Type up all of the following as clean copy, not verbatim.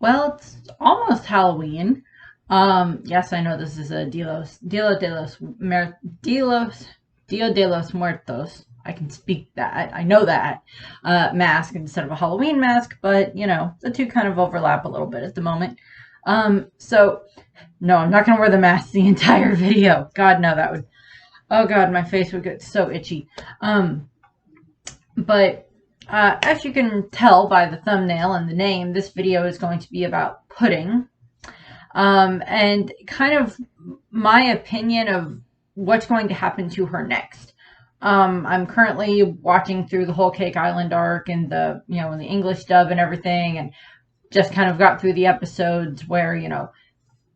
Well, it's almost Halloween. Yes, I know this is a Dia de los Muertos. I can speak that. I know that mask instead of a Halloween mask, but you know the two kind of overlap a little bit at the moment. So no, I'm not gonna wear the mask the entire video. God, no, that would. Oh God, my face would get so itchy. But as you can tell by the thumbnail and the name, this video is going to be about pudding. And kind of my opinion of what's going to happen to her next. I'm currently watching through the Whole Cake Island arc and in the English dub and everything, and just kind of got through the episodes where,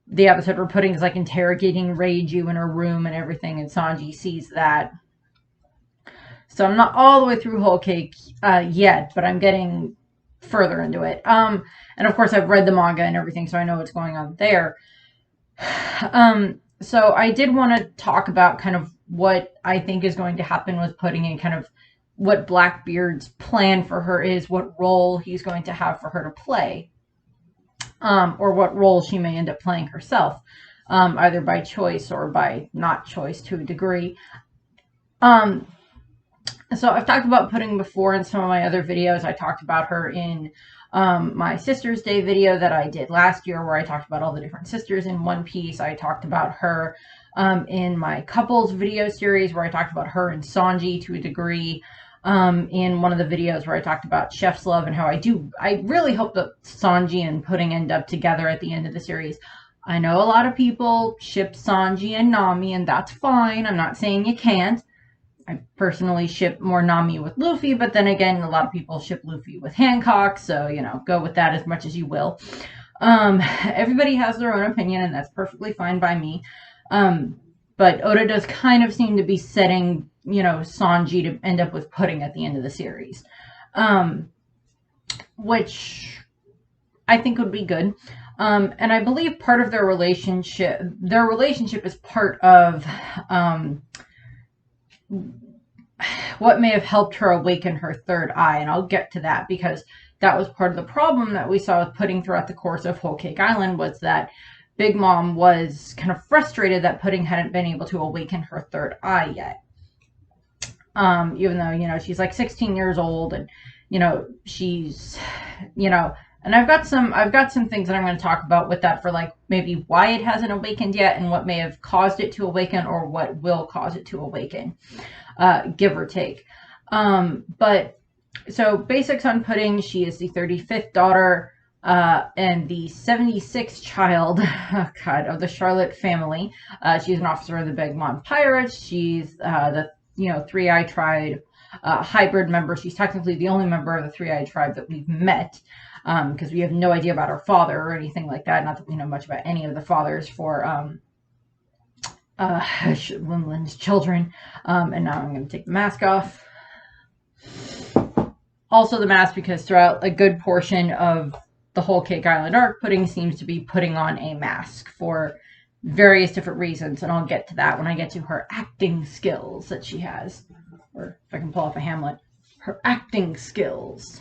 the episode where Pudding is like interrogating Reiju in her room and everything, and Sanji sees that. So I'm not all the way through Whole Cake yet, but I'm getting further into it. And of course I've read the manga and everything, so I know what's going on there. So I did want to talk about kind of what I think is going to happen with Pudding and kind of what Blackbeard's plan for her is, what role he's going to have for her to play, or what role she may end up playing herself, either by choice or by not choice to a degree. So I've talked about Pudding before in some of my other videos. I talked about her in my Sister's Day video that I did last year, where I talked about all the different sisters in One Piece. I talked about her in my couples video series, where I talked about her and Sanji to a degree. In one of the videos where I talked about Chef's Love and how I really hope that Sanji and Pudding end up together at the end of the series. I know a lot of people ship Sanji and Nami, and that's fine. I'm not saying you can't. I personally ship more Nami with Luffy, but then again, a lot of people ship Luffy with Hancock, so, go with that as much as you will. Everybody has their own opinion, and that's perfectly fine by me. But Oda does kind of seem to be setting, Sanji to end up with Pudding at the end of the series. Which I think would be good. And I believe part of their relationship is part of, what may have helped her awaken her third eye, and I'll get to that, because that was part of the problem that we saw with Pudding throughout the course of Whole Cake Island, was that Big Mom was kind of frustrated that Pudding hadn't been able to awaken her third eye yet. Even though, she's like 16 years old, and, she's, and I've got some things that I'm going to talk about with that, for like maybe why it hasn't awakened yet and what may have caused it to awaken, or what will cause it to awaken, give or take. But so basics on Pudding: she is the 35th daughter and the 76th child, of the Charlotte family. She's an officer of the Big Mom Pirates. She's the Three-Eyed Tribe hybrid member. She's technically the only member of the Three-Eyed Tribe that we've met, because we have no idea about her father or anything like that. Not that we know much about any of the fathers for Lin's children. And now I'm going to take the mask off. Also the mask, because throughout a good portion of the Whole Cake Island arc, Pudding seems to be putting on a mask for various different reasons, and I'll get to that when I get to her acting skills that she has. Or if I can pull off a Hamlet. Her acting skills.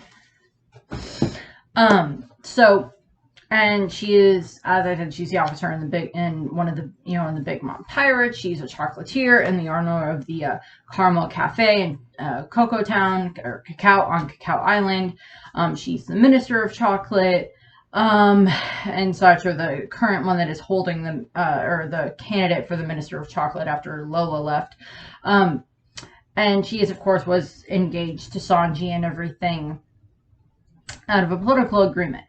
And she is, as I said, she's the officer in the Big Mom Pirates. She's a chocolatier in the honor of the Caramel Cafe in Cocoa Town, or on Cacao Island. She's the Minister of Chocolate, and such, or the current one that is holding them, or the candidate for the Minister of Chocolate after Lola left. And she is, of course, was engaged to Sanji and everything out of a political agreement.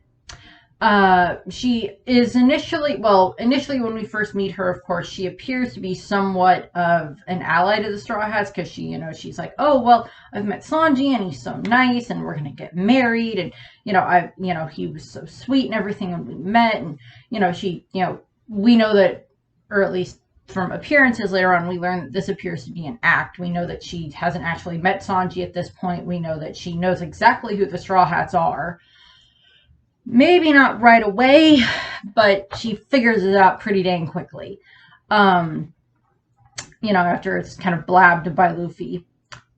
She is initially when we first meet her, of course, she appears to be somewhat of an ally to the Straw Hats, because she's like, oh, well, I've met Sanji and he's so nice and we're going to get married. And, he was so sweet and everything when we met. And, we know that, or at least from appearances later on, we learn that this appears to be an act. We know that she hasn't actually met Sanji at this point. We know that she knows exactly who the Straw Hats are. Maybe not right away, but she figures it out pretty dang quickly. After it's kind of blabbed by Luffy,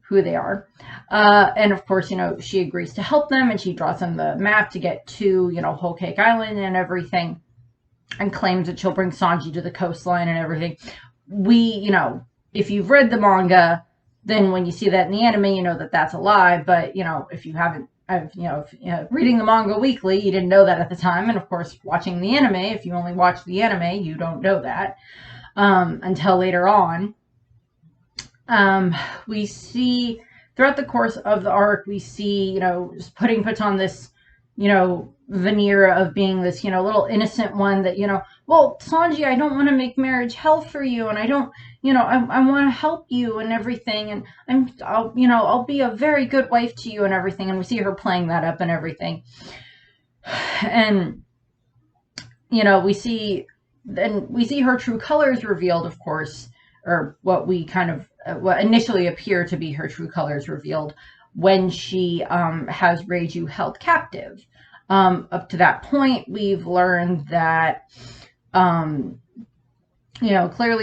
who they are. And of course, she agrees to help them, and she draws them the map to get to, Whole Cake Island and everything, and claims that she'll bring Sanji to the coastline and everything. If you've read the manga, then when you see that in the anime, you know that that's a lie. But, if you haven't, reading the manga weekly, you didn't know that at the time. And of course, watching the anime, if you only watch the anime, you don't know that until later on. We see throughout the course of the arc, we see, just puts on this, veneer of being this, little innocent one that, well, Sanji, I don't want to make marriage hell for you. And I don't, I want to help you and everything. And I'll be a very good wife to you and everything. And we see her playing that up and everything. And, we see her true colors revealed, of course, or what what initially appear to be her true colors revealed when she has Reiju held captive. Up to that point, we've learned that, clearly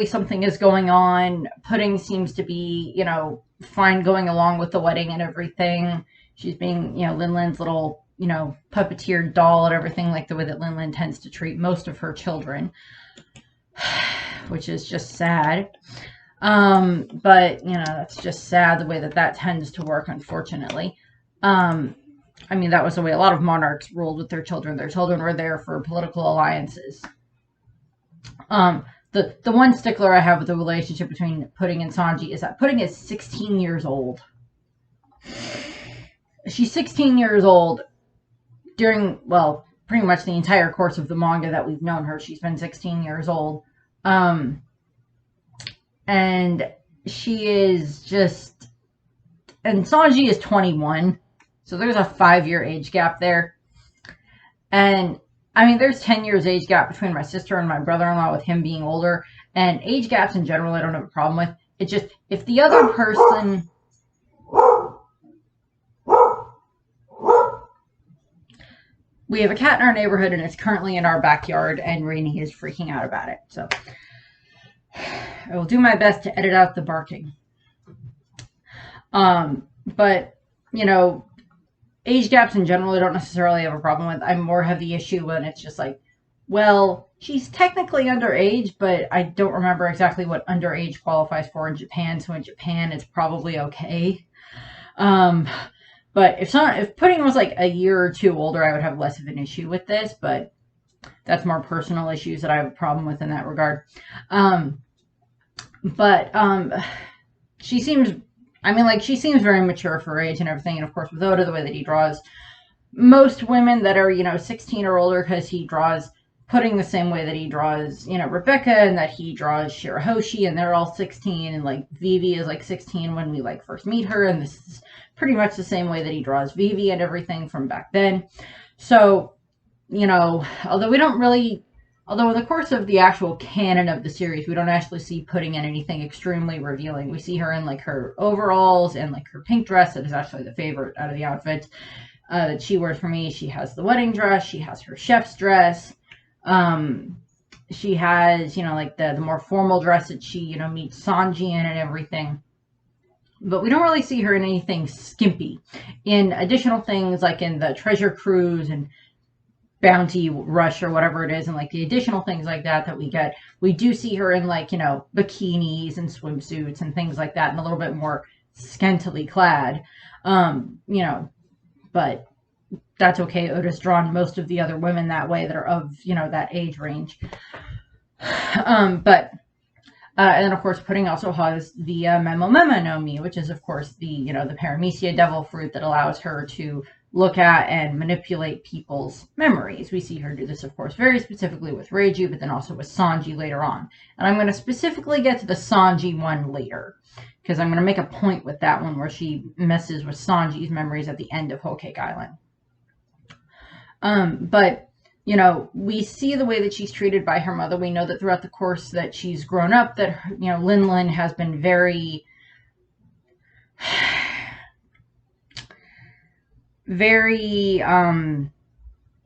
something is going on. Pudding seems to be, fine going along with the wedding and everything. She's being, Linlin's little, puppeteered doll and everything, like the way that Linlin tends to treat most of her children, which is just sad. But, that's just sad the way that tends to work, unfortunately. That was the way a lot of monarchs ruled with their children. Their children were there for political alliances. The one stickler I have with the relationship between Pudding and Sanji is that Pudding is 16 years old. She's 16 years old during, well, pretty much the entire course of the manga that we've known her. She's been 16 years old. And she is just, and Sanji is 21. So there's a 5-year age gap there. And there's 10 years age gap between my sister and my brother-in-law, with him being older. And age gaps in general, I don't have a problem with. It's just, if the other person... We have a cat in our neighborhood, and it's currently in our backyard, and Rainy is freaking out about it. So I will do my best to edit out the barking. But, age gaps in general, I don't necessarily have a problem with. I more have the issue when it's just like, well, she's technically underage, but I don't remember exactly what underage qualifies for in Japan. So in Japan, it's probably okay. But if Pudding was like a year or two older, I would have less of an issue with this. But that's more personal issues that I have a problem with in that regard. She seems... she seems very mature for her age and everything. And of course, with Oda, the way that he draws most women that are, 16 or older, because he draws Pudding the same way that he draws, Rebecca, and that he draws Shirahoshi, and they're all 16. And Vivi is 16 when we first meet her. And this is pretty much the same way that he draws Vivi and everything from back then. So, although we don't really... Although in the course of the actual canon of the series, we don't actually see Pudding in anything extremely revealing. We see her in her overalls and her pink dress. That is actually the favorite out of the outfits that she wears for me. She has the wedding dress. She has her chef's dress. She has, the more formal dress that she, meets Sanji in and everything. But we don't really see her in anything skimpy. In additional things like in the treasure cruise and Bounty Rush or whatever it is, and the additional things like that we get, we do see her in bikinis and swimsuits and things like that, and a little bit more scantily clad, but that's okay. Oda's drawn most of the other women that way that are of that age range. And then of course Pudding also has the Memo no Mi, which is of course the the Paramecia devil fruit that allows her to look at and manipulate people's memories. We see her do this, of course, very specifically with Reiju, but then also with Sanji later on. And I'm going to specifically get to the Sanji one later, because I'm going to make a point with that one where she messes with Sanji's memories at the end of Whole Cake Island. But, we see the way that she's treated by her mother. We know that throughout the course that she's grown up, that, Linlin has been very... very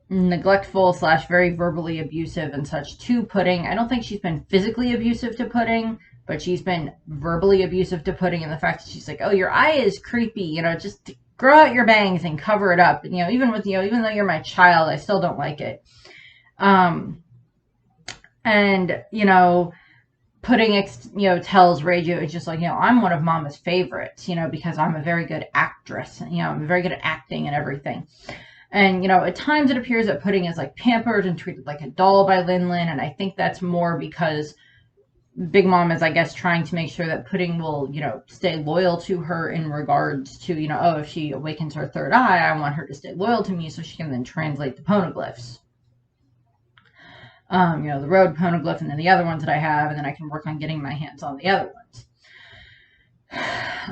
neglectful / very verbally abusive and such to Pudding. I don't think she's been physically abusive to Pudding, but she's been verbally abusive to Pudding, and the fact that she's like, oh, your eye is creepy, you know, just grow out your bangs and cover it up. You know, even with, you know, even though you're my child, I still don't like it. And, you know, Pudding, you know, tells Reiju, it's just like, you know, I'm one of Mama's favorites, you know, because I'm a very good actress. You know, I'm very good at acting and everything. And, you know, at times it appears that Pudding is like pampered and treated like a doll by Lin Lin. And I think that's more because Big Mom is, I guess, trying to make sure that Pudding will, you know, stay loyal to her in regards to, you know, oh, if she awakens her third eye, I want her to stay loyal to me so she can then translate the poneglyphs. You know, the road poneglyph and then the other ones that I have, and then I can work on getting my hands on the other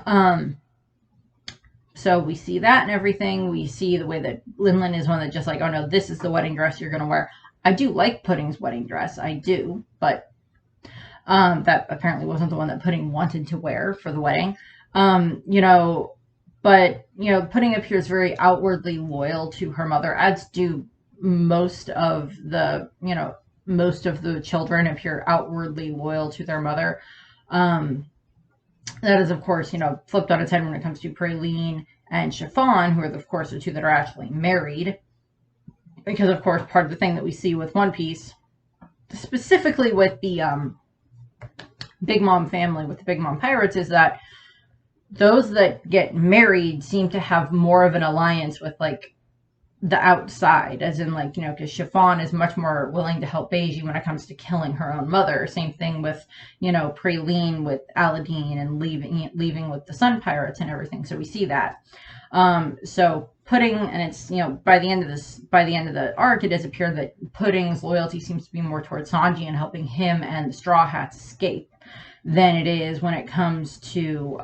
ones. So we see that and everything. We see the way that Lin Lin is one that just like, oh no, this is the wedding dress you're going to wear. I do like Pudding's wedding dress. I do, but that apparently wasn't the one that Pudding wanted to wear for the wedding. You know, but, you know, Pudding appears very outwardly loyal to her mother, as do most of the, you know, most of the children appear outwardly loyal to their mother. That is, of course, you know, flipped on its head when it comes to Praline and Chiffon, who are, of course, the two that are actually married. Because, of course, part of the thing that we see with One Piece, specifically with the Big Mom family, with the Big Mom Pirates, is that those that get married seem to have more of an alliance with, like, the outside, as in, like, you know, because Chiffon is much more willing to help Beiji when it comes to killing her own mother. Same thing with, you know, Praline with Aladdin and leaving with the Sun Pirates and everything. So we see that. So Pudding, and it's, you know, by the end of the arc, it does appear that Pudding's loyalty seems to be more towards Sanji and helping him and the Straw Hats escape than it is when it comes to,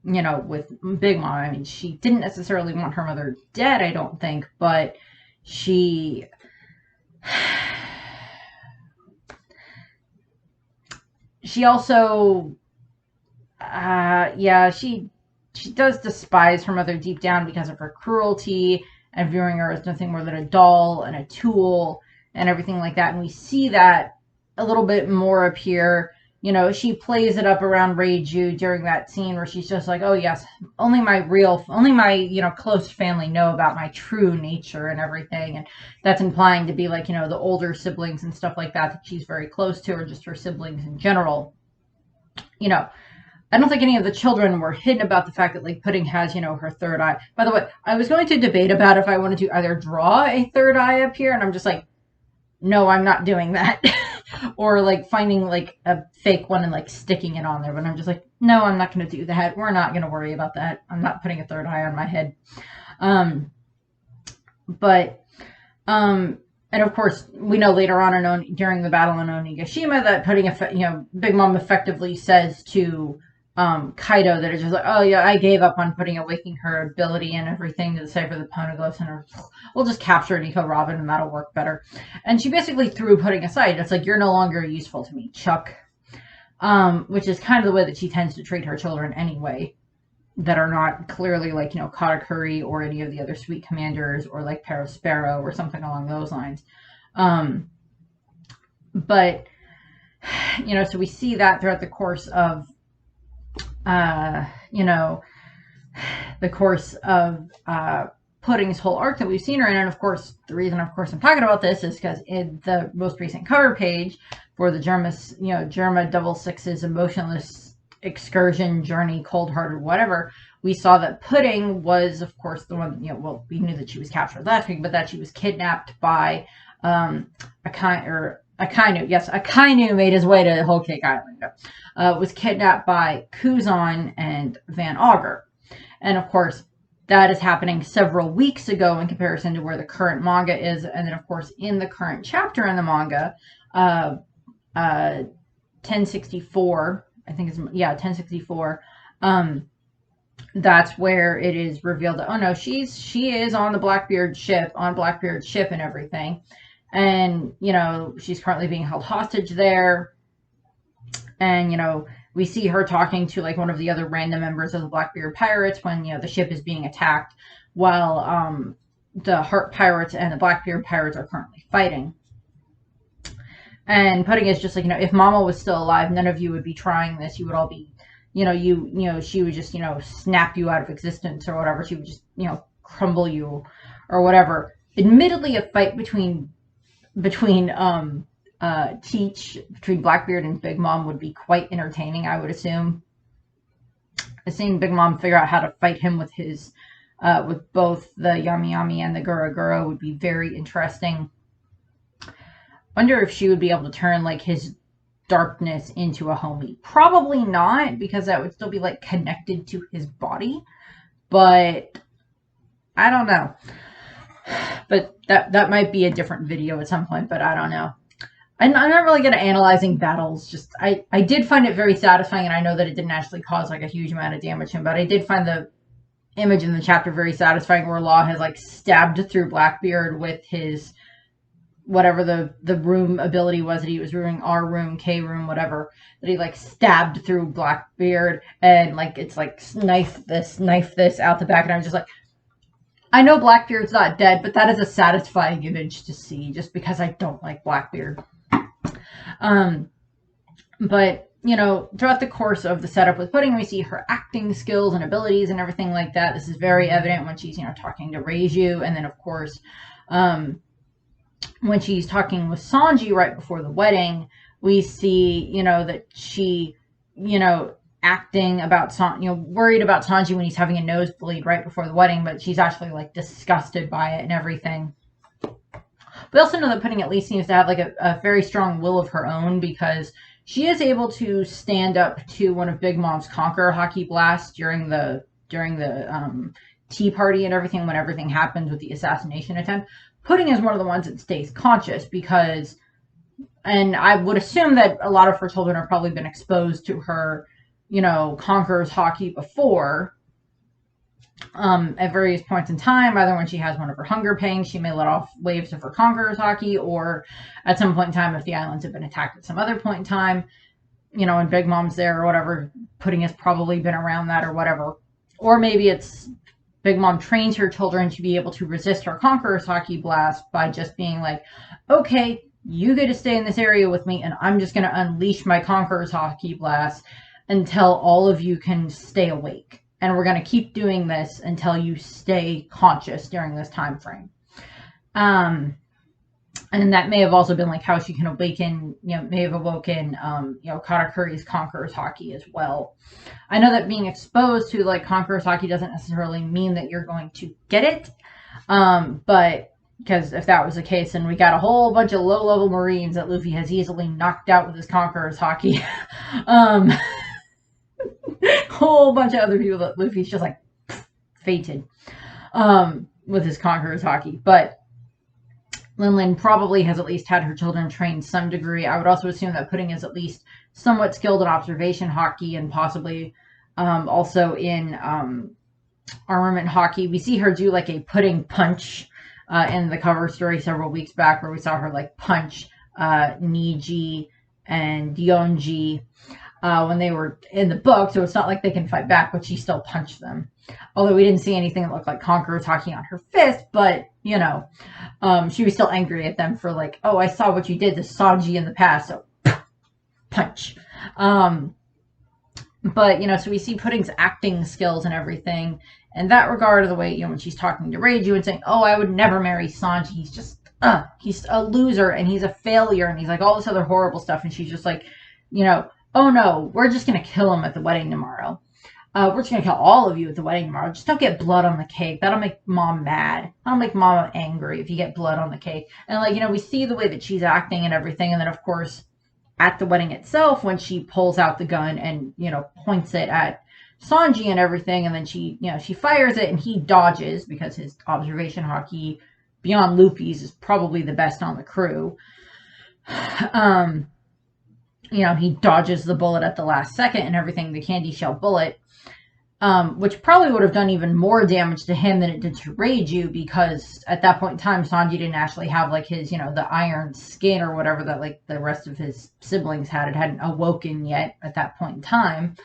you know, with Big Mom. I mean, she didn't necessarily want her mother dead, I don't think, but she... she also... yeah, she does despise her mother deep down because of her cruelty and viewing her as nothing more than a doll and a tool and everything like that. And we see that a little bit more appear. You know, she plays it up around Reiju during that scene where she's just like, oh, yes, only my, you know, close family know about my true nature and everything. And that's implying to be like, you know, the older siblings and stuff like that she's very close to, or just her siblings in general. You know, I don't think any of the children were hidden about the fact that, like, Pudding has, you know, her third eye. By the way, I was going to debate about if I wanted to either draw a third eye up here, and I'm just like, no, I'm not doing that. Or, like, finding, like, a fake one and, like, sticking it on there. But I'm just like, no, I'm not going to do that. We're not going to worry about that. I'm not putting a third eye on my head. And, of course, we know later on during the battle in Onigashima that Pudding, you know, Big Mom effectively says to Kaido that it's just like, oh yeah, I gave up on Pudding awakening her ability and everything to decipher the poneglyphs, and we'll just capture Nico Robin and that'll work better. And she basically threw Pudding aside. It's like, you're no longer useful to me, Chuck. Which is kind of the way that she tends to treat her children anyway, that are not clearly like, you know, Katakuri or any of the other Sweet Commanders or like Perospero or something along those lines. But, you know, so we see that throughout the course of you know, the course of Pudding's whole arc that we've seen her in. And of course, the reason, of course, I'm talking about this is because in the most recent cover page for the Germa, you know, Germa 66's Emotionless Excursion Journey, Cold Hearted, whatever, we saw that Pudding was, of course, the one, you know, well, we knew that she was captured last week, but that she was kidnapped by Akainu. Yes, Akainu made his way to Whole Cake Island. Was kidnapped by Kuzan and Van Augur. And of course, that is happening several weeks ago in comparison to where the current manga is. And then, of course, in the current chapter in the manga, 1064, I think it's, yeah, 1064, that's where it is revealed that, oh no, she is on the Blackbeard ship, and everything. And, you know, she's currently being held hostage there. And, you know, we see her talking to, like, one of the other random members of the Blackbeard Pirates when, you know, the ship is being attacked, while the Heart Pirates and the Blackbeard Pirates are currently fighting. And Pudding is just like, if Mama was still alive, none of you would be trying this. You would all be, she would just, snap you out of existence or whatever. She would just, crumble you or whatever. Admittedly, a fight between Teach, between Blackbeard and Big Mom would be quite entertaining, I would assume. Seeing Big Mom figure out how to fight him with his, with both the Yami Yami and the Gura Gura would be very interesting. Wonder if she would be able to turn, like, his darkness into a homie. Probably not, because that would still be, like, connected to his body. But I don't know. But that might be a different video at some point, but I don't know. I'm not really good at analyzing battles. Just I did find it very satisfying, and I know that it didn't actually cause like a huge amount of damage to him, but I did find the image in the chapter very satisfying where Law has like stabbed through Blackbeard with his whatever the room ability was that he was ruining, R room, K room, whatever, that he like stabbed through Blackbeard, and like it's like knife this out the back, and I'm just like, I know Blackbeard's not dead, but that is a satisfying image to see, just because I don't like Blackbeard. But, throughout the course of the setup with Pudding, we see her acting skills and abilities and everything like that. This is very evident when she's, talking to Reiju. And then, of course, when she's talking with Sanji right before the wedding, we see, that she, acting about worried about Sanji when he's having a nosebleed right before the wedding, but she's actually, like, disgusted by it and everything. We also know that Pudding at least seems to have like a very strong will of her own, because she is able to stand up to one of Big Mom's Conqueror Haki blasts during the tea party and everything, when everything happens with the assassination attempt. Pudding is one of the ones that stays conscious because, and I would assume that a lot of her children have probably been exposed to her, Conqueror's Haki before. At various points in time, either when she has one of her hunger pangs, she may let off waves of her Conqueror's Haki, or at some point in time, if the islands have been attacked at some other point in time, and Big Mom's there or whatever, Pudding has probably been around that or whatever. Or maybe it's Big Mom trains her children to be able to resist her Conqueror's Haki blast by just being like, okay, you get to stay in this area with me, and I'm just going to unleash my Conqueror's Haki blast until all of you can stay awake. And we're going to keep doing this until you stay conscious during this time frame. And that may have also been like how she can awaken, may have awoken, Katakuri's Conqueror's Haki as well. I know that being exposed to like Conqueror's Haki doesn't necessarily mean that you're going to get it. But because if that was the case, then we got a whole bunch of low-level Marines that Luffy has easily knocked out with his Conqueror's Haki. Whole bunch of other people that Luffy's just like fated with his Conqueror's Haki. But Lin probably has at least had her children trained some degree. I would also assume that Pudding is at least somewhat skilled in observation Haki, and possibly also in armament Haki. We see her do like a Pudding punch in the cover story several weeks back, where we saw her like punch Niji and Yonji when they were in the book, so it's not like they can fight back, but she still punched them. Although we didn't see anything that looked like Conqueror's Haki on her fist, but, she was still angry at them for like, oh, I saw what you did to Sanji in the past, so punch. But, so we see Pudding's acting skills and everything in that regard, of the way, when she's talking to Reiju and saying, oh, I would never marry Sanji, he's just, he's a loser, and he's a failure, and he's like all this other horrible stuff, and she's just like, oh no, we're just going to kill him at the wedding tomorrow. We're just going to kill all of you at the wedding tomorrow. Just don't get blood on the cake. That'll make Mom mad. That'll make Mom angry if you get blood on the cake. And we see the way that she's acting and everything. And then, of course, at the wedding itself, when she pulls out the gun and, points it at Sanji and everything. And then she fires it and he dodges, because his observation Haki beyond Luffy's is probably the best on the crew. He dodges the bullet at the last second and everything, the candy shell bullet, which probably would have done even more damage to him than it did to Reiju, because at that point in time, Sanji didn't actually have, like, his, the iron skin or whatever that, like, the rest of his siblings had. It hadn't awoken yet at that point in time.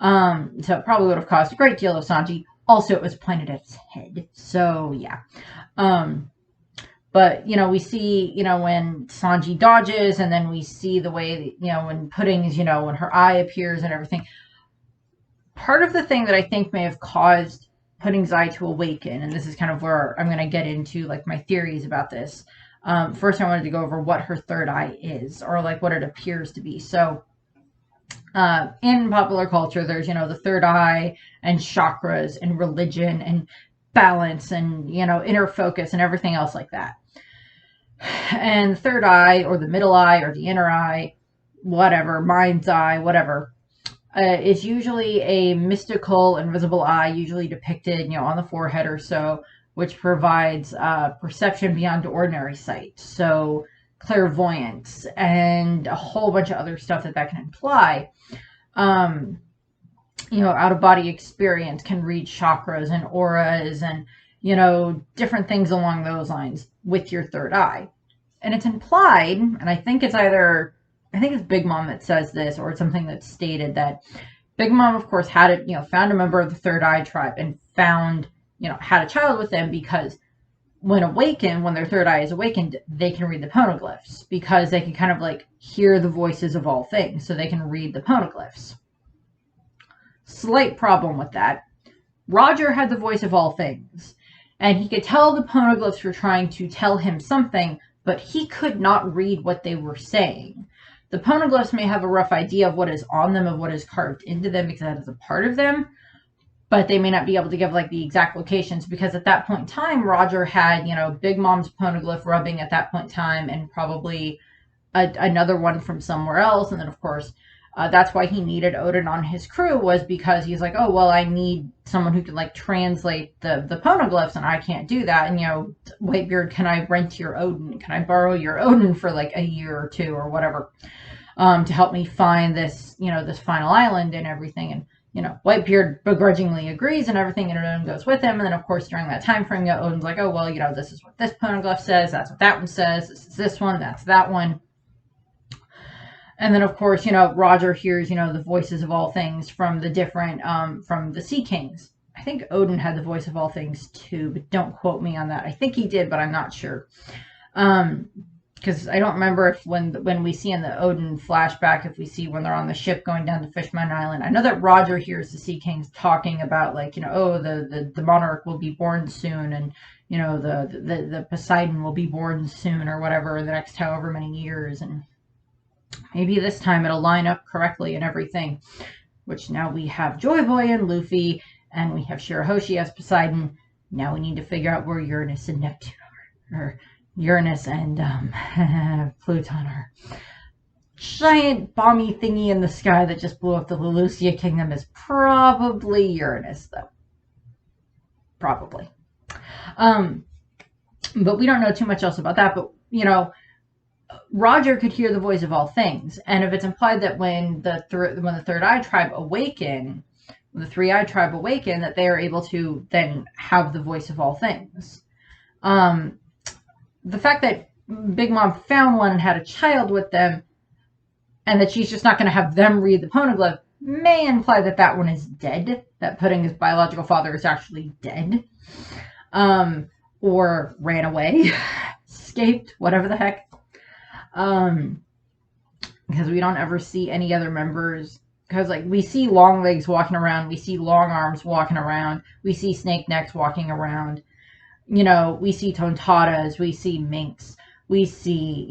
So it probably would have caused a great deal of Sanji. Also, it was pointed at his head. So, yeah. But, we see, when Sanji dodges, and then we see the way, when Pudding's, when her eye appears and everything. Part of the thing that I think may have caused Pudding's eye to awaken, and this is kind of where I'm going to get into like my theories about this. First, I wanted to go over what her third eye is, or like what it appears to be. So, in popular culture, there's, the third eye and chakras and religion and balance and, inner focus and everything else like that. And the third eye, or the middle eye, or the inner eye, whatever, mind's eye, whatever, is usually a mystical, invisible eye, usually depicted, on the forehead or so, which provides perception beyond ordinary sight. So clairvoyance and a whole bunch of other stuff that can imply. Out-of-body experience, can read chakras and auras and, different things along those lines with your third eye. And it's implied, and I think it's Big Mom that says this, or it's something that's stated, that Big Mom, of course, found a member of the Third Eye tribe and had a child with them, because when their third eye is awakened, they can read the poneglyphs, because they can kind of like hear the voices of all things, so they can read the poneglyphs. Slight problem with that. Roger had the voice of all things, and he could tell the poneglyphs were trying to tell him something, but he could not read what they were saying. The poneglyphs may have a rough idea of what is on them, of what is carved into them, because that is a part of them, but they may not be able to give like the exact locations, because at that point in time, Roger had, Big Mom's poneglyph rubbing at that point in time, and probably another one from somewhere else. And then, of course, that's why he needed Odin on his crew, was because he's like, oh, well, I need someone who can like translate the poneglyphs, and I can't do that. And, Whitebeard, can I rent your Odin? Can I borrow your Odin for like a year or two or whatever, to help me find this, this final island and everything? And, Whitebeard begrudgingly agrees and everything, and Odin goes with him. And then, of course, during that time frame, Odin's like, oh, well, this is what this poneglyph says, that's what that one says, this is this one, that's that one. And then, of course, Roger hears, the voices of all things from the different, from the Sea Kings. I think Odin had the voice of all things too, but don't quote me on that. I think he did, but I'm not sure. Because I don't remember if when we see in the Odin flashback, if we see when they're on the ship going down to Fishman Island. I know that Roger hears the Sea Kings talking about, like, oh, the monarch will be born soon, and, the Poseidon will be born soon, or whatever, the next however many years, and maybe this time it'll line up correctly and everything. Which now we have Joy Boy and Luffy, and we have Shirahoshi as Poseidon. Now we need to figure out where Uranus and Neptune are. Or Uranus and Pluton are. Giant bomby thingy in the sky that just blew up the Lelucia Kingdom is probably Uranus, though. Probably. But we don't know too much else about that. But, Roger could hear the voice of all things, and if it's implied that when the Third Eye Tribe awaken, when the Three Eye Tribe awaken, that they are able to then have the voice of all things. The fact that Big Mom found one and had a child with them, and that she's just not going to have them read the poneglyph, may imply that that one is dead. That Pudding, his biological father, is actually dead, or ran away, escaped, whatever the heck. Because we don't ever see any other members, because like we see Longlegs walking around, we see Long Arms walking around, we see Snake Necks walking around, we see Tontatas, we see Minks, we see,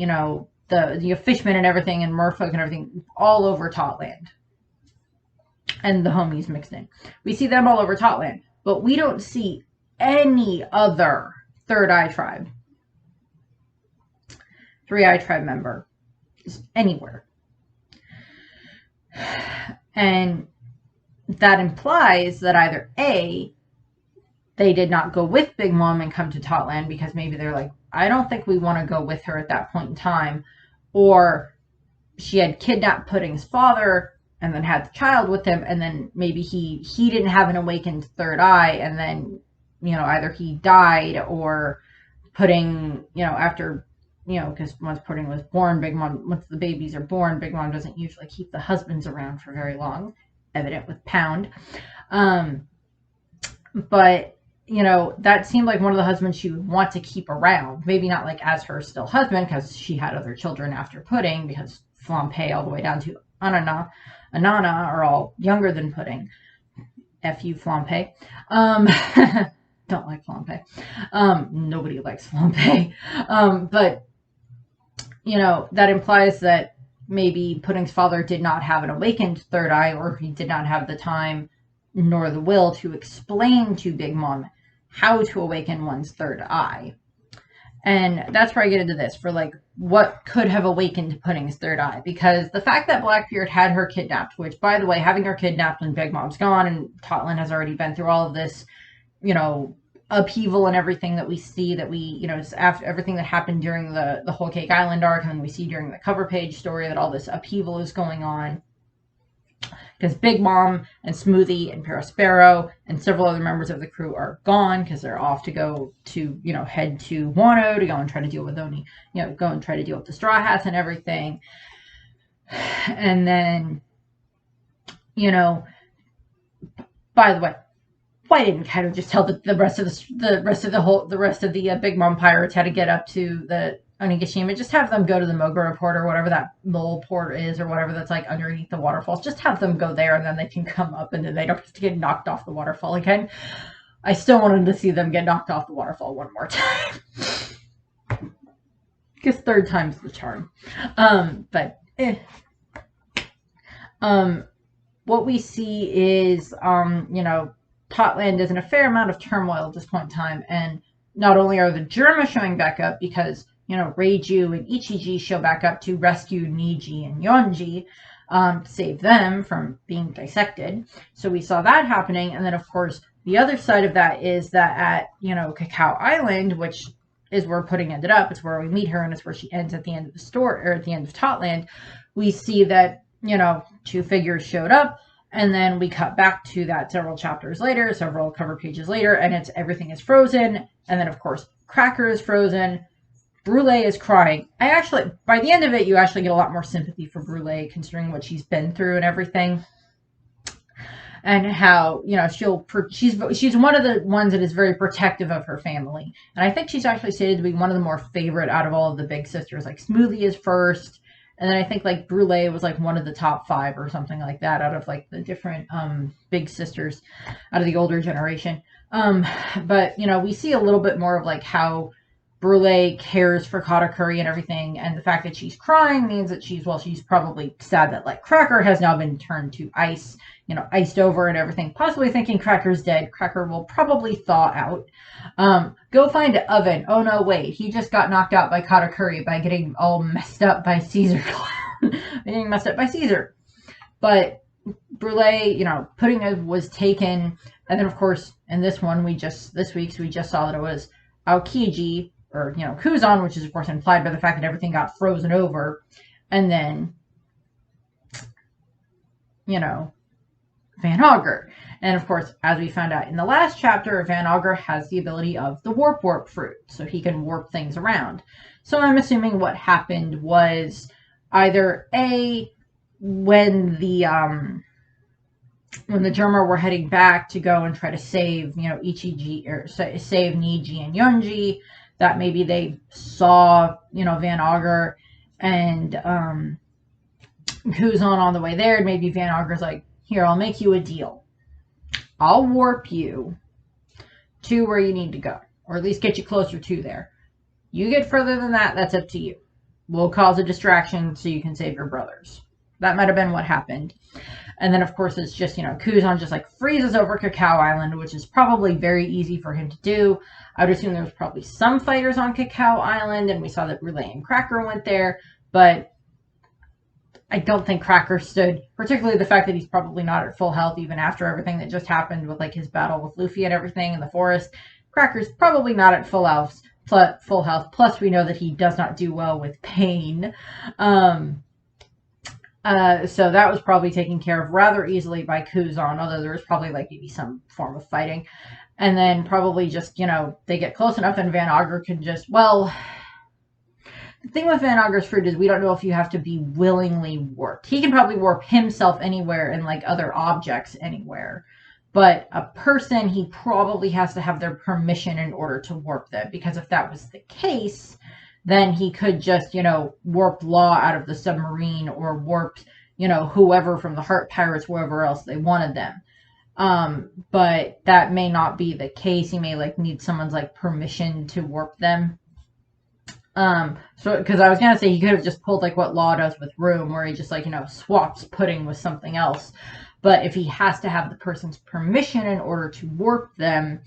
the Fishmen and everything, and Merfolk and everything, all over Totland. And the homies mixed in. We see them all over Totland, but we don't see any other Third Eye Tribe, Three Eye Tribe member is anywhere. And that implies that either A, they did not go with Big Mom and come to Totland because maybe they're like, I don't think we want to go with her at that point in time, or she had kidnapped Pudding's father and then had the child with him, and then maybe he didn't have an awakened third eye, and then, either he died, or Pudding, after, because once Pudding was born, Big Mom, once the babies are born, Big Mom doesn't usually keep the husbands around for very long, evident with Pound. But you know, that seemed like one of the husbands she would want to keep around. Maybe not like as her still husband, because she had other children after Pudding, because Flampe all the way down to Anana are all younger than Pudding. F.U. Flampe. Don't like Flampe. Nobody likes Flampe. But, you know, that implies that maybe Pudding's father did not have an awakened third eye, or he did not have the time nor the will to explain to Big Mom how to awaken one's third eye. And that's where I get into this, for like what could have awakened Pudding's third eye. Because the fact that Blackbeard had her kidnapped, which, by the way, having her kidnapped when Big Mom's gone and Totland has already been through all of this, you know, upheaval and everything that we see, that we, you know, after everything that happened during the Whole Cake Island arc, and we see during the cover page story that all this upheaval is going on. Because Big Mom and Smoothie and Perospero and several other members of the crew are gone, because they're off to go to, you know, head to Wano to go and try to deal with Oni, you know, go and try to deal with the Straw Hats and everything. And then, you know, by the way, why didn't Kaido just tell the rest of the Big Mom pirates how to get up to the Onigashima? Just have them go to the Mogura port, or whatever that little port is, or whatever that's like underneath the waterfalls. Just have them go there, and then they can come up, and then they don't have to get knocked off the waterfall again. I still wanted to see them get knocked off the waterfall one more time. Because third time's the charm. What we see is, you know, Totland is in a fair amount of turmoil at this point in time, and not only are the Germa showing back up, because, you know, Reiju and Ichiji show back up to rescue Niji and Yonji, save them from being dissected. So we saw that happening, and then of course the other side of that is that at, you know, Cacao Island, which is where Pudding ended up, it's where we meet her, and it's where she ends at the end of the story, or at the end of Totland. We see that, you know, two figures showed up. And then we cut back to that several chapters later, several cover pages later, and everything is frozen. And then, of course, Cracker is frozen. Brule is crying. By the end of it, you actually get a lot more sympathy for Brule, considering what she's been through and everything. And how, you know, she's one of the ones that is very protective of her family. And I think she's actually stated to be one of the more favorite out of all of the big sisters. Like, Smoothie is first. And then I think like Brule was like one of the top 5 or something like that out of like the different big sisters out of the older generation. But, you know, we see a little bit more of like how Brule cares for Katakuri and everything. And the fact that she's crying means that she's probably sad that like Cracker has now been turned to ice, you know, iced over and everything. Possibly thinking Cracker's dead. Cracker will probably thaw out. Go find Oven. Oh no, wait. He just got knocked out by Katakuri by getting all messed up by Caesar. Getting messed up by Caesar. But Brule, you know, Pudding was taken. And then, of course, in this one, this week, we just saw that it was Aokiji, or, you know, Kuzan, which is, of course, implied by the fact that everything got frozen over. And then, you know, Van Augur. And of course, as we found out in the last chapter, Van Augur has the ability of the warp fruit, so he can warp things around. So I'm assuming what happened was either A, when the Germa were heading back to go and try to save, you know, Ichiji, or save Niji and Yonji, that maybe they saw, you know, Van Augur and Kuzan on the way there, and maybe Van Augur's like, here, I'll make you a deal. I'll warp you to where you need to go, or at least get you closer to there. You get further than that, that's up to you. We'll cause a distraction so you can save your brothers. That might have been what happened. And then, of course, it's just, you know, Kuzan just like freezes over Cacao Island, which is probably very easy for him to do. I would assume there was probably some fighters on Cacao Island, and we saw that Brule and Cracker went there, but I don't think Cracker stood, particularly the fact that he's probably not at full health even after everything that just happened with like his battle with Luffy and everything in the forest. Cracker's probably not at full health. Plus, we know that he does not do well with pain. So that was probably taken care of rather easily by Kuzan, although there was probably like maybe some form of fighting. And then probably just, you know, they get close enough and Van Augur can just, well, the thing with Van Augur's fruit is we don't know if you have to be willingly warped. He can probably warp himself anywhere and like other objects anywhere. But a person, he probably has to have their permission in order to warp them. Because if that was the case, then he could just, warp Law out of the submarine, or warp, whoever from the Heart Pirates, wherever else they wanted them. But that may not be the case. He may need someone's permission to warp them. So, because I was gonna say he could have just pulled what Law does with Room, where he just swaps Pudding with something else. But if he has to have the person's permission in order to warp them,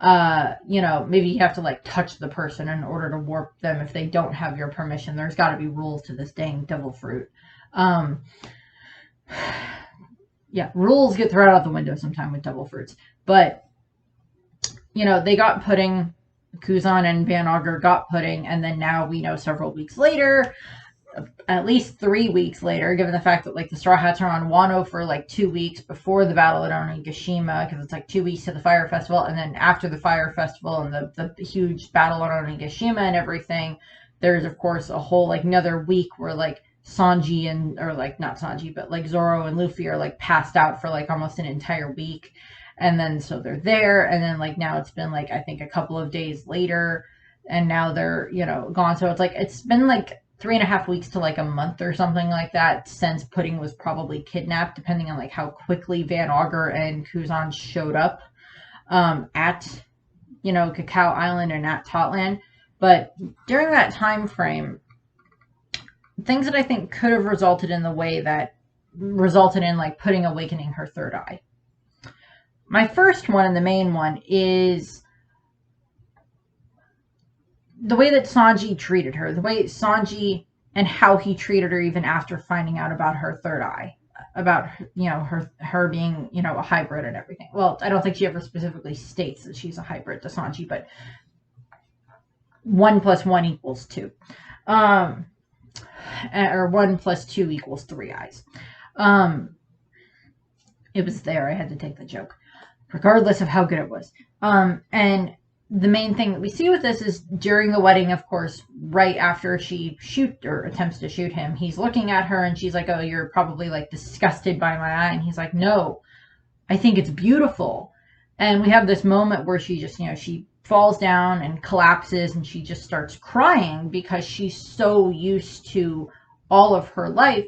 maybe you have to touch the person in order to warp them if they don't have your permission. There's got to be rules to this dang devil fruit. Yeah, rules get thrown out the window sometime with devil fruits. But, they got Pudding. Kuzan and Van Augur got Pudding, and then now we know several weeks later, at least 3 weeks later, given the fact that the Straw Hats are on Wano for 2 weeks before the Battle at Onigashima, because it's 2 weeks to the Fire Festival, and then after the Fire Festival and the huge battle at Onigashima and everything, there's of course a whole another week where Sanji and, or not Sanji, but Zoro and Luffy are passed out for almost an entire week. And then so they're there, and then now it's been I think a couple of days later, and now they're gone. So it's been 3.5 weeks to a month or something like that since Pudding was probably kidnapped, depending on how quickly Van Augur and Kuzan showed up at Cacao Island and at Totland. But during that time frame, things that I think could have resulted in the way that resulted in Pudding awakening her third eye. My first one, and the main one, is the way that Sanji treated her. The way Sanji and how he treated her even after finding out about her third eye. About, her being, a hybrid and everything. Well, I don't think she ever specifically states that she's a hybrid to Sanji, but 1 + 1 = 2. Or 1 + 2 = 3 eyes. It was there. I had to take the joke, regardless of how good it was. And the main thing that we see with this is during the wedding, of course, right after she attempts to shoot him, he's looking at her and she's like, oh, you're probably disgusted by my eye. And he's like, no, I think it's beautiful. And we have this moment where she just, she falls down and collapses, and she just starts crying because she's so used to all of her life,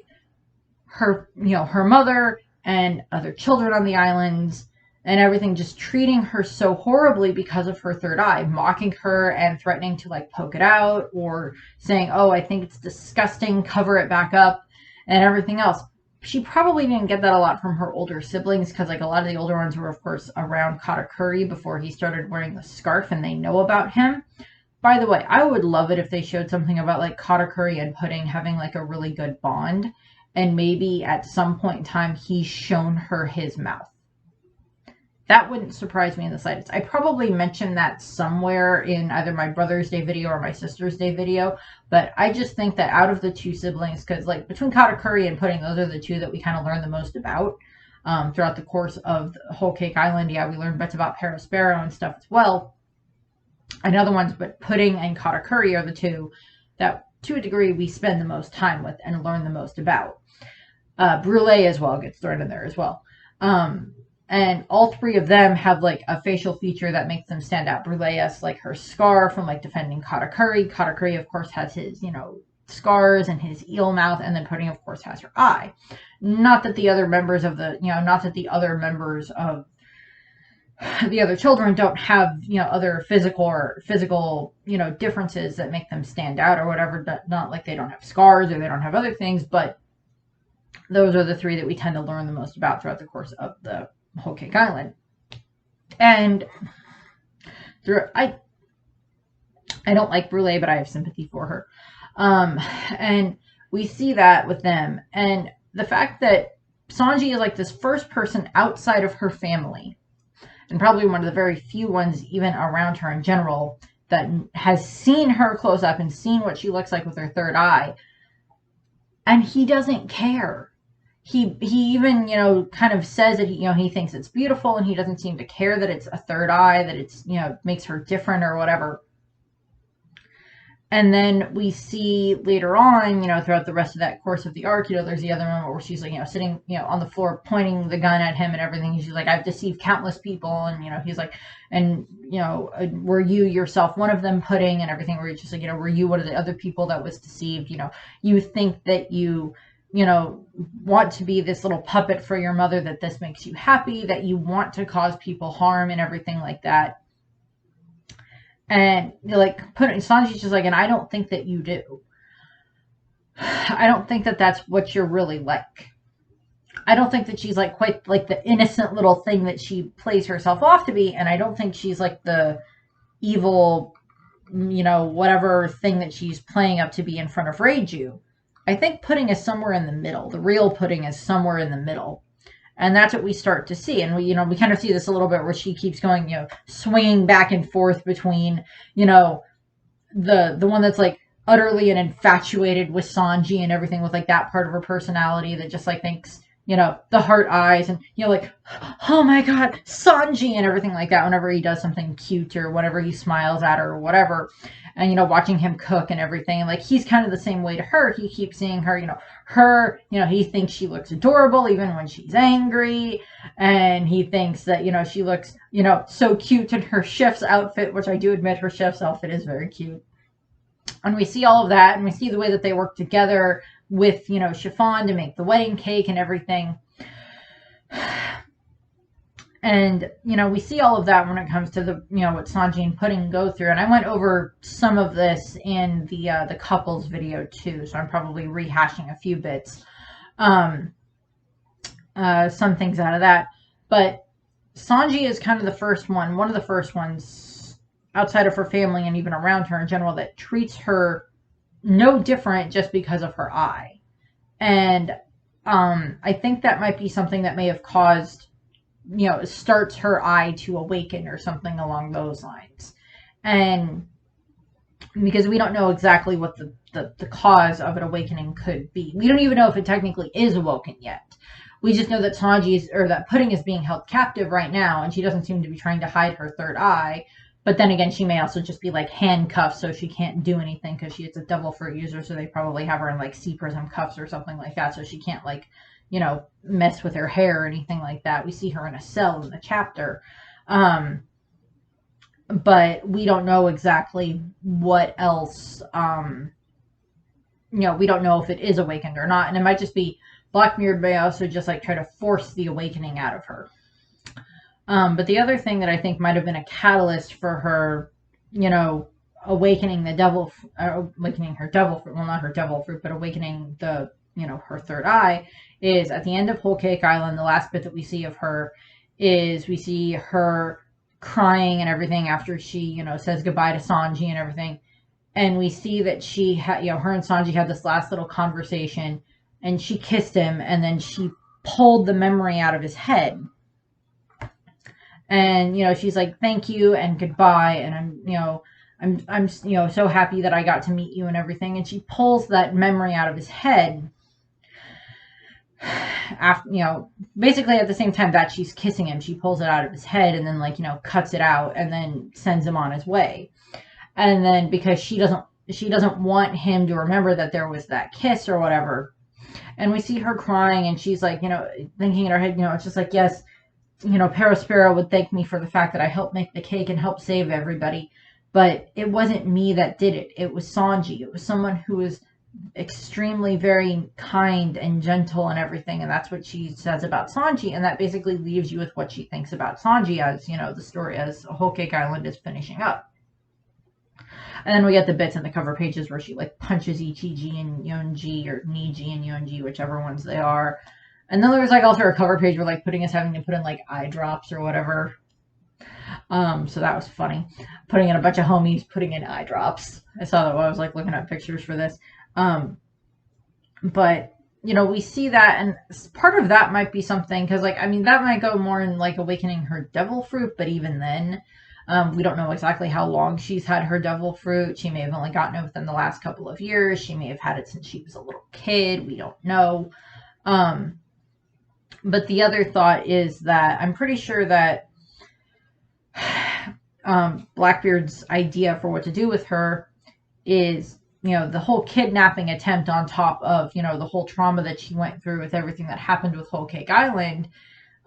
her mother and other children on the islands and everything just treating her so horribly because of her third eye, mocking her and threatening to poke it out, or saying, oh, I think it's disgusting, cover it back up, and everything else. She probably didn't get that a lot from her older siblings, because a lot of the older ones were of course around Katakuri before he started wearing the scarf, and they know about him. By the way, I would love it if they showed something about Katakuri and Pudding having a really good bond, and maybe at some point in time he's shown her his mouth. That wouldn't surprise me in the slightest. I probably mentioned that somewhere in either my Brother's Day video or my Sister's Day video, but I just think that out of the two siblings, because between Katakuri and Pudding, those are the two that we kind of learn the most about throughout the course of Whole Cake Island. Yeah, we learned bits about Perospero and stuff as well, and other ones, but Pudding and Katakuri are the two that, to a degree, we spend the most time with and learn the most about. Brulee as well gets thrown in there as well. And all three of them have a facial feature that makes them stand out. Brulee has her scar from defending Katakuri. Katakuri, of course, has his, scars and his eel mouth, and then Pudding, of course, has her eye. Not that the other members of the, not that the other members of the other children don't have, other physical, differences that make them stand out or whatever. Not like they don't have scars or they don't have other things, but those are the three that we tend to learn the most about throughout the course of the Whole Cake Island. And I don't like Brulee, but I have sympathy for her. And we see that with them. And the fact that Sanji is this first person outside of her family, and probably one of the very few ones even around her in general, that has seen her close up and seen what she looks like with her third eye. And he doesn't care. He even, kind of says that he thinks it's beautiful, and he doesn't seem to care that it's a third eye, that it's, makes her different or whatever. And then we see later on, throughout the rest of that course of the arc, there's the other moment where she's like, sitting, on the floor, pointing the gun at him and everything. And she's like, I've deceived countless people. And, he's like, and, were you yourself one of them, Pudding, and everything, where you're just like, were you one of the other people that was deceived? You think that you want to be this little puppet for your mother, that this makes you happy, that you want to cause people harm and everything like that. And Sanji's just like, and I don't think that you do. I don't think that that's what you're really like. I don't think that she's like quite like the innocent little thing that she plays herself off to be. And I don't think she's like the evil, whatever thing that she's playing up to be in front of Reiju. I think Pudding is somewhere in the middle. The real Pudding is somewhere in the middle. And that's what we start to see. And we kind of see this a little bit where she keeps going, swinging back and forth between, the one that's like utterly and infatuated with Sanji and everything, with like that part of her personality that just like thinks, the heart eyes and, like, oh my God, Sanji, and everything like that whenever he does something cute or whenever he smiles at her or whatever. And, watching him cook and everything. And, like, he's kind of the same way to her. He keeps seeing her, he thinks she looks adorable even when she's angry. And he thinks that, she looks, so cute in her chef's outfit, which I do admit her chef's outfit is very cute. And we see all of that, and we see the way that they work together with, Chiffon to make the wedding cake and everything. And, we see all of that when it comes to the, what Sanji and Pudding go through. And I went over some of this in the couples video too. So I'm probably rehashing a few bits, some things out of that. But Sanji is kind of one of the first ones outside of her family and even around her in general that treats her no different just because of her eye. And I think that might be something that may have caused, starts her eye to awaken or something along those lines. And because we don't know exactly what the cause of an awakening could be. We don't even know if it technically is awoken yet. We just know that that Pudding is being held captive right now, and she doesn't seem to be trying to hide her third eye. But then again, she may also just be like handcuffed, so she can't do anything because she is a devil fruit user. So they probably have her in like sea prism cuffs or something like that, so she can't like, mess with her hair or anything like that. We see her in a cell in the chapter. But we don't know exactly what else, we don't know if it is awakened or not. And it might just be Blackbeard may also just like try to force the awakening out of her. But the other thing that I think might have been a catalyst for her, awakening her devil fruit, well, not her devil fruit, but awakening her third eye, is at the end of Whole Cake Island. The last bit that we see of her is we see her crying and everything after she, says goodbye to Sanji and everything. And we see that she had, her and Sanji had this last little conversation, and she kissed him, and then she pulled the memory out of his head. And, she's like, thank you and goodbye. And I'm so happy that I got to meet you and everything. And she pulls that memory out of his head after, basically at the same time that she's kissing him, she pulls it out of his head and then cuts it out and then sends him on his way. And then because she doesn't want him to remember that there was that kiss or whatever. And we see her crying, and she's like, thinking in her head, it's just like, yes, Perospero would thank me for the fact that I helped make the cake and helped save everybody. But it wasn't me that did it. It was Sanji. It was someone who was extremely very kind and gentle and everything. And that's what she says about Sanji. And that basically leaves you with what she thinks about Sanji as, the story as Whole Cake Island is finishing up. And then we get the bits in the cover pages where she punches Ichiji and Yonji, or Niji and Yonji, whichever ones they are. And then there's also a cover page where Pudding is having to put in eye drops or whatever. So that was funny. Putting in a bunch of homies, putting in eye drops. I saw that while I was looking at pictures for this. But we see that, and part of that might be something, because that might go more in awakening her devil fruit, but even then, we don't know exactly how long she's had her devil fruit. She may have only gotten it within the last couple of years. She may have had it since she was a little kid. We don't know. But the other thought is that I'm pretty sure that Blackbeard's idea for what to do with her is, the whole kidnapping attempt on top of, the whole trauma that she went through with everything that happened with Whole Cake Island,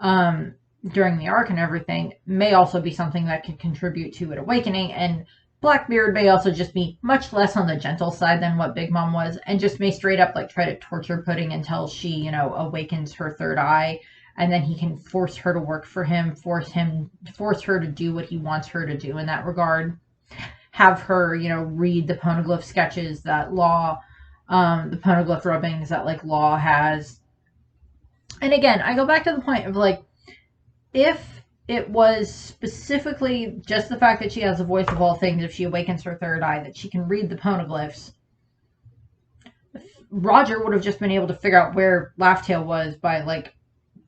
during the arc and everything, may also be something that could contribute to it awakening. And Blackbeard may also just be much less on the gentle side than what Big Mom was, and just may straight up like try to torture Pudding until she, awakens her third eye, and then he can force her to work for him, force her to do what he wants her to do in that regard. Have her, read the poneglyph sketches that Law, the poneglyph rubbings that like Law has. And again, I go back to the point of like, if it was specifically just the fact that she has the voice of all things, if she awakens her third eye, that she can read the poneglyphs, Roger would have just been able to figure out where Laugh-Tale was by like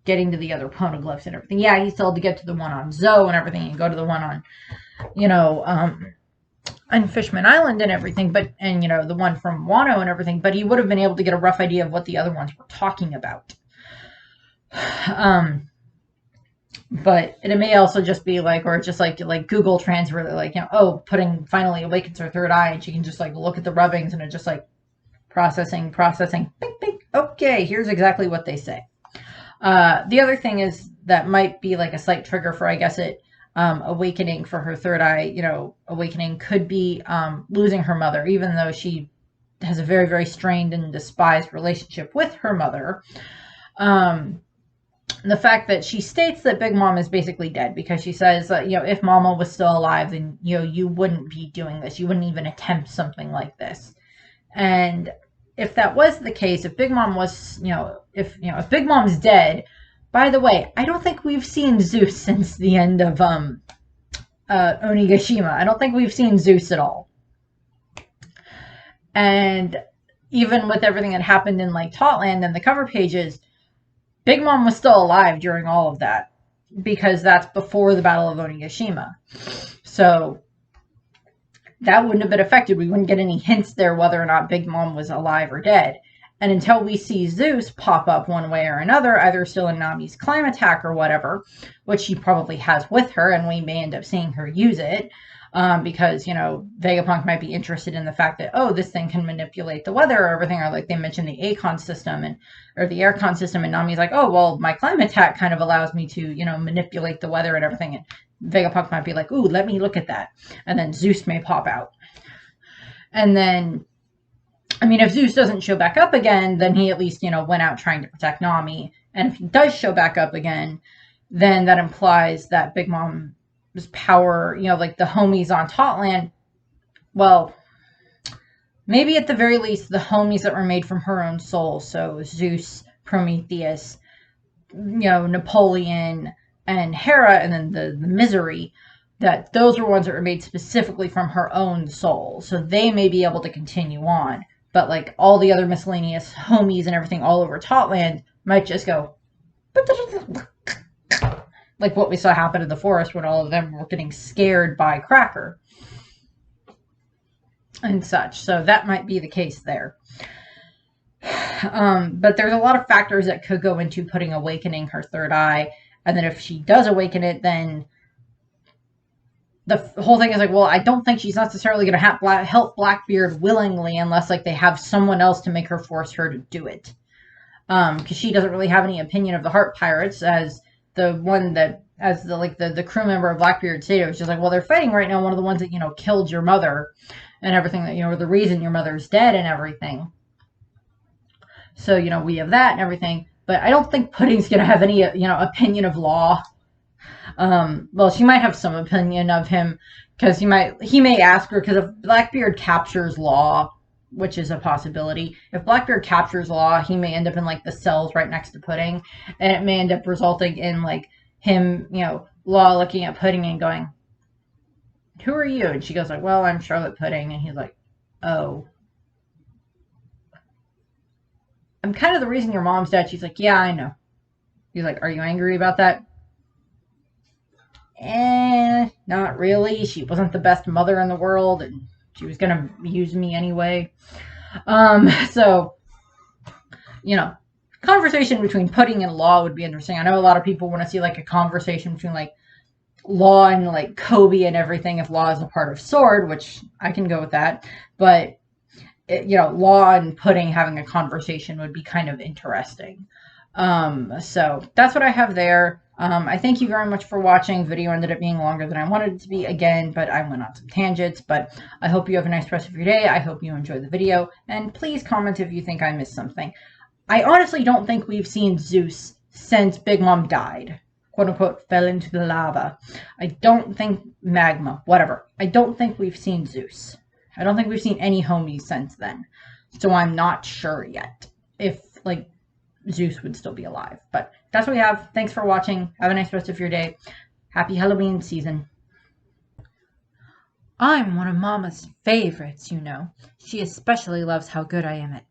getting to the other poneglyphs and everything. Yeah, he still had to get to the one on Zoe and everything, and go to the one on, on Fishman Island and everything, and the one from Wano and everything, but he would have been able to get a rough idea of what the other ones were talking about. But it may also just be like, or just like Google Translate, like, Pudding finally awakens her third eye, and she can just like look at the rubbings, and it just like processing, bing, bing. Okay, here's exactly what they say. The other thing is that might be like a slight trigger for, I guess, awakening for her third eye, awakening could be losing her mother, even though she has a very, very strained and despised relationship with her mother. The fact that she states that Big Mom is basically dead, because she says that, if Mama was still alive, then, you wouldn't be doing this. You wouldn't even attempt something like this. And if that was the case, if Big Mom was, if Big Mom's dead, by the way, I don't think we've seen Zeus since the end of Onigashima. I don't think we've seen Zeus at all. And even with everything that happened in like Totland and the cover pages, Big Mom was still alive during all of that, because that's before the Battle of Onigashima. So that wouldn't have been affected. We wouldn't get any hints there whether or not Big Mom was alive or dead. And until we see Zeus pop up one way or another, either still in Nami's climb attack or whatever, which she probably has with her, and we may end up seeing her use it, because, Vegapunk might be interested in the fact that, this thing can manipulate the weather or everything, or like they mentioned the Acon system, or the Aircon system, and Nami's like, my climb attack kind of allows me to, manipulate the weather and everything, and Vegapunk might be like, ooh, let me look at that, and then Zeus may pop out. And then, if Zeus doesn't show back up again, then he at least, went out trying to protect Nami, and if he does show back up again, then that implies that Big Mom power, like the homies on Totland, well, maybe at the very least the homies that were made from her own soul, so Zeus, Prometheus, Napoleon, and Hera, and then the Misery, that those were ones that were made specifically from her own soul, so they may be able to continue on, but like all the other miscellaneous homies and everything all over Totland might just go like what we saw happen in the forest when all of them were getting scared by Cracker and such. So that might be the case there. But there's a lot of factors that could go into Pudding awakening her third eye. And then if she does awaken it, then the whole thing is like, well, I don't think she's necessarily going to help Blackbeard willingly unless like they have someone else to make her force her to do it. Because she doesn't really have any opinion of the Heart Pirates, as the one that, as the crew member of Blackbeard stated, was just like, well, they're fighting right now one of the ones that, killed your mother and everything, that, the reason your mother's dead and everything. So, we have that and everything, but I don't think Pudding's going to have any, opinion of Law. Well, she might have some opinion of him, because he may ask her, because if Blackbeard captures Law, which is a possibility. If Blackbeard captures Law, he may end up in like the cells right next to Pudding, and it may end up resulting in like him, Law looking at Pudding and going, "Who are you?" And she goes like, "Well, I'm Charlotte Pudding," and he's like, "Oh, I'm kind of the reason your mom's dead." She's like, "Yeah, I know." He's like, "Are you angry about that?" Not really. She wasn't the best mother in the world, and she was gonna use me anyway. So, conversation between Pudding and Law would be interesting. I know a lot of people want to see like a conversation between like Law and like Kobe and everything if Law is a part of Sword, which I can go with that. But Law and Pudding having a conversation would be kind of interesting. So that's what I have there. I thank you very much for watching. Video ended up being longer than I wanted it to be again, but I went on some tangents. But I hope you have a nice rest of your day. I hope you enjoy the video, and please comment if you think I missed something. I honestly don't think we've seen Zeus since Big Mom died, quote unquote, fell into the lava. I don't think magma, whatever. I don't think we've seen Zeus. I don't think we've seen any homies since then. So I'm not sure yet if like Zeus would still be alive. But that's what we have. Thanks for watching. Have a nice rest of your day. Happy Halloween season. I'm one of Mama's favorites, you know. She especially loves how good I am at